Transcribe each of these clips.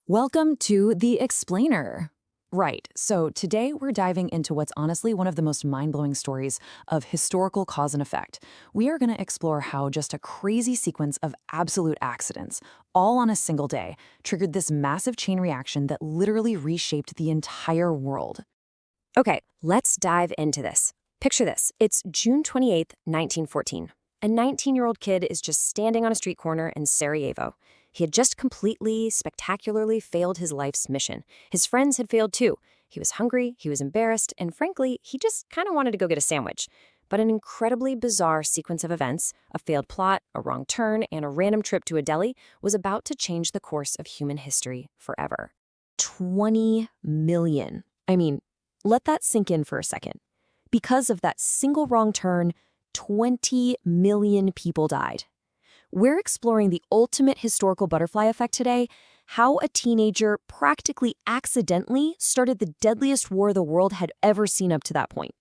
Welcome to The Explainer. Right, so today we're diving into what's honestly one of the most mind-blowing stories of historical cause and effect. We are going to explore how just a crazy sequence of absolute accidents, all on a single day, triggered this massive chain reaction that literally reshaped the entire world. Okay, let's dive into this. Picture this. It's June 28th, 1914. A 19-year-old kid is just standing on a street corner in Sarajevo. He had just completely, spectacularly failed his life's mission. His friends had failed too. He was hungry, he was embarrassed, and frankly, he just kind of wanted to go get a sandwich. But an incredibly bizarre sequence of events, a failed plot, a wrong turn, and a random trip to a deli was about to change the course of human history forever. 20 million. Let that sink in for a second. Because of that single wrong turn, 20 million people died. We're exploring the ultimate historical butterfly effect today, how a teenager practically accidentally started the deadliest war the world had ever seen up to that point.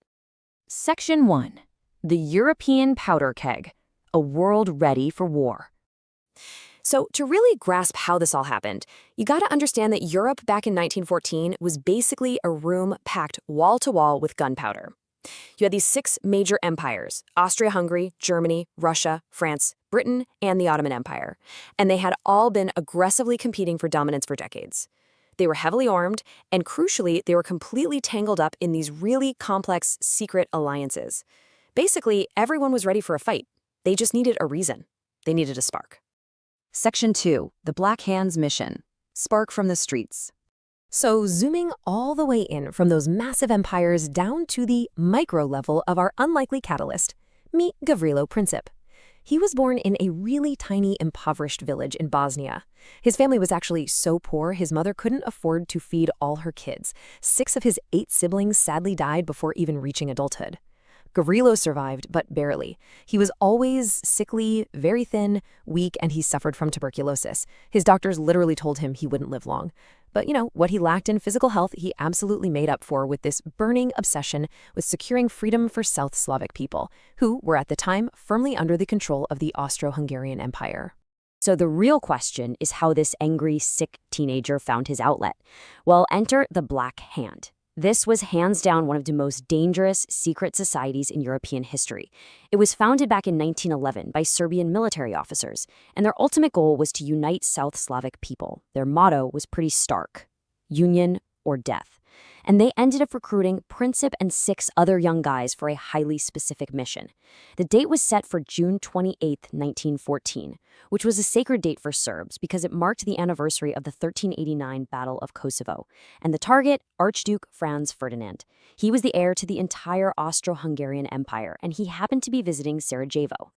Section 1. The European Powder Keg, a world ready for war. So to really grasp how this all happened, you gotta understand that Europe back in 1914 was basically a room packed wall-to-wall with gunpowder. You had these 6 major empires: Austria-Hungary, Germany, Russia, France, Britain, and the Ottoman Empire. And they had all been aggressively competing for dominance for decades. They were heavily armed, and crucially, they were completely tangled up in these really complex secret alliances. Basically, everyone was ready for a fight. They just needed a reason. They needed a spark. Section 2. The Black Hands Mission. Spark from the streets. So zooming all the way in from those massive empires down to the micro level of our unlikely catalyst, meet Gavrilo Princip. He was born in a really tiny, impoverished village in Bosnia. His family was actually so poor his mother couldn't afford to feed all her kids. 6 of his 8 siblings sadly died before even reaching adulthood. Gavrilo survived, but barely. He was always sickly, very thin, weak, and he suffered from tuberculosis. His doctors literally told him he wouldn't live long. But what he lacked in physical health, he absolutely made up for with this burning obsession with securing freedom for South Slavic people, who were at the time firmly under the control of the Austro-Hungarian Empire. So the real question is how this angry, sick teenager found his outlet. Well, enter the Black Hand. This was hands down one of the most dangerous secret societies in European history. It was founded back in 1911 by Serbian military officers, and their ultimate goal was to unite South Slavic people. Their motto was pretty stark: union or death. And they ended up recruiting Princip and 6 other young guys for a highly specific mission. The date was set for June 28th, 1914, which was a sacred date for Serbs because it marked the anniversary of the 1389 Battle of Kosovo. And the target, Archduke Franz Ferdinand. He was the heir to the entire Austro-Hungarian Empire, and he happened to be visiting Sarajevo.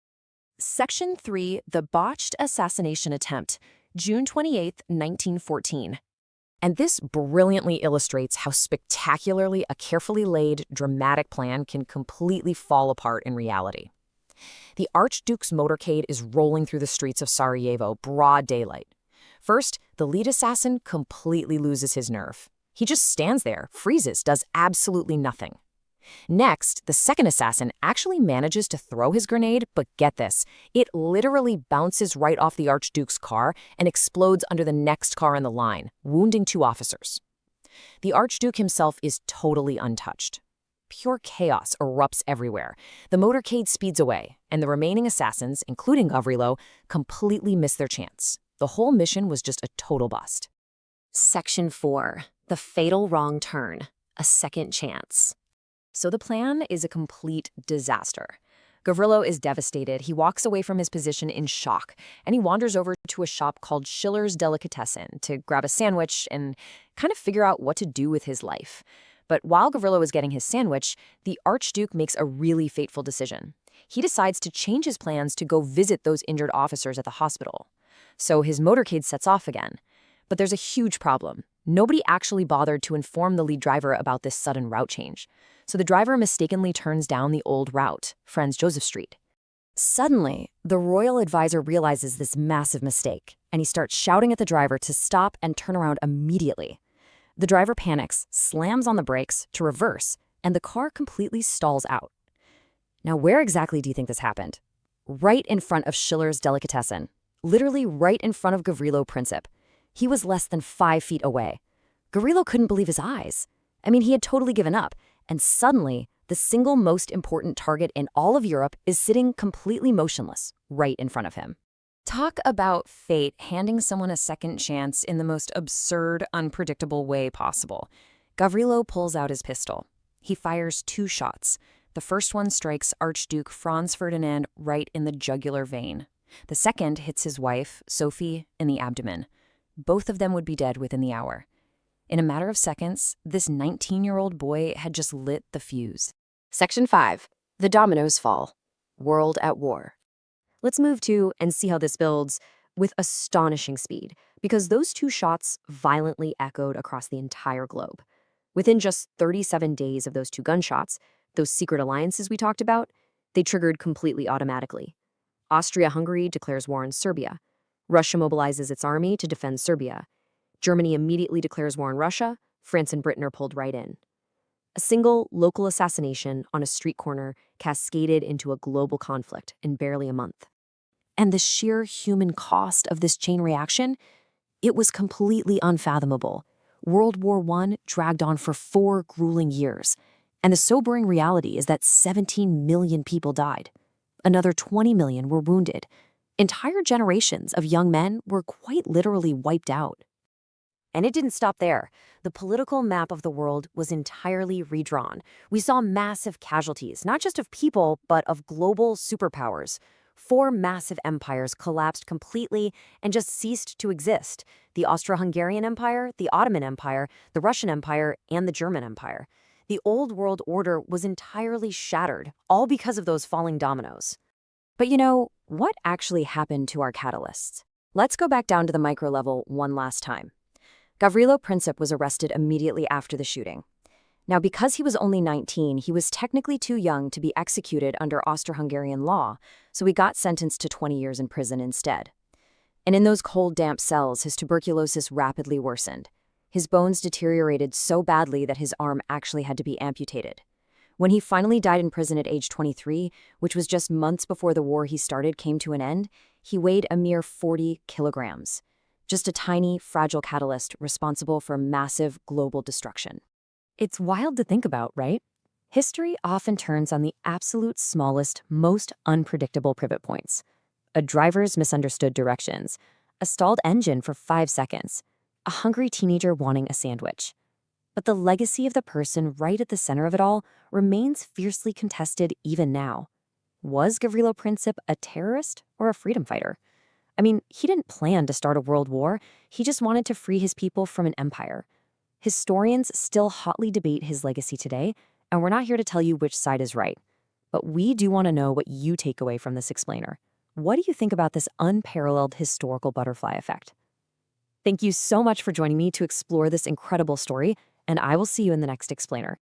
Section 3. The Botched Assassination Attempt, June 28th, 1914. And this brilliantly illustrates how spectacularly a carefully laid, dramatic plan can completely fall apart in reality. The Archduke's motorcade is rolling through the streets of Sarajevo, broad daylight. First, the lead assassin completely loses his nerve. He just stands there, freezes, does absolutely nothing. Next, the second assassin actually manages to throw his grenade, but get this, it literally bounces right off the Archduke's car and explodes under the next car in the line, wounding 2 officers. The Archduke himself is totally untouched. Pure chaos erupts everywhere. The motorcade speeds away, and the remaining assassins, including Gavrilo, completely miss their chance. The whole mission was just a total bust. Section 4. The Fatal Wrong Turn, a Second Chance. So the plan is a complete disaster. Gavrilo is devastated. He walks away from his position in shock, and he wanders over to a shop called Schiller's Delicatessen to grab a sandwich and kind of figure out what to do with his life. But while Gavrilo is getting his sandwich, the Archduke makes a really fateful decision. He decides to change his plans to go visit those injured officers at the hospital. So his motorcade sets off again. But there's a huge problem. Nobody actually bothered to inform the lead driver about this sudden route change. So the driver mistakenly turns down the old route, Franz Joseph Street. Suddenly, the royal advisor realizes this massive mistake, and he starts shouting at the driver to stop and turn around immediately. The driver panics, slams on the brakes to reverse, and the car completely stalls out. Now, where exactly do you think this happened? Right in front of Schiller's Delicatessen, literally right in front of Gavrilo Princip. He was less than 5 feet away. Gavrilo couldn't believe his eyes. I mean, he had totally given up, and suddenly, the single most important target in all of Europe is sitting completely motionless right in front of him. Talk about fate handing someone a second chance in the most absurd, unpredictable way possible. Gavrilo pulls out his pistol. He fires 2 shots. The first one strikes Archduke Franz Ferdinand right in the jugular vein. The second hits his wife, Sophie, in the abdomen. Both of them would be dead within the hour. In a matter of seconds, this 19-year-old boy had just lit the fuse. Section 5. The Dominoes Fall. World at War. Let's move to and see how this builds with astonishing speed, because those 2 shots violently echoed across the entire globe. Within just 37 days of those 2 gunshots, those secret alliances we talked about, they triggered completely automatically. Austria-Hungary declares war on Serbia. Russia mobilizes its army to defend Serbia. Germany immediately declares war on Russia. France and Britain are pulled right in. A single local assassination on a street corner cascaded into a global conflict in barely a month. And the sheer human cost of this chain reaction? It was completely unfathomable. World War I dragged on for 4 grueling years. And the sobering reality is that 17 million people died. Another 20 million were wounded. Entire generations of young men were quite literally wiped out. And it didn't stop there. The political map of the world was entirely redrawn. We saw massive casualties, not just of people, but of global superpowers. 4 massive empires collapsed completely and just ceased to exist. The Austro-Hungarian Empire, the Ottoman Empire, the Russian Empire, and the German Empire. The old world order was entirely shattered, all because of those falling dominoes. But what actually happened to our catalysts? Let's go back down to the micro level one last time. Gavrilo Princip was arrested immediately after the shooting. Now, because he was only 19, he was technically too young to be executed under Austro-Hungarian law, so he got sentenced to 20 years in prison instead. And in those cold, damp cells, his tuberculosis rapidly worsened. His bones deteriorated so badly that his arm actually had to be amputated. When he finally died in prison at age 23, which was just months before the war he started came to an end, he weighed a mere 40 kilograms. Just a tiny, fragile catalyst responsible for massive global destruction. It's wild to think about, right? History often turns on the absolute smallest, most unpredictable pivot points. A driver's misunderstood directions, a stalled engine for 5 seconds, a hungry teenager wanting a sandwich. But the legacy of the person right at the center of it all remains fiercely contested even now. Was Gavrilo Princip a terrorist or a freedom fighter? I mean, he didn't plan to start a world war. He just wanted to free his people from an empire. Historians still hotly debate his legacy today, and we're not here to tell you which side is right. But we do want to know what you take away from this explainer. What do you think about this unparalleled historical butterfly effect? Thank you so much for joining me to explore this incredible story, and I will see you in the next explainer.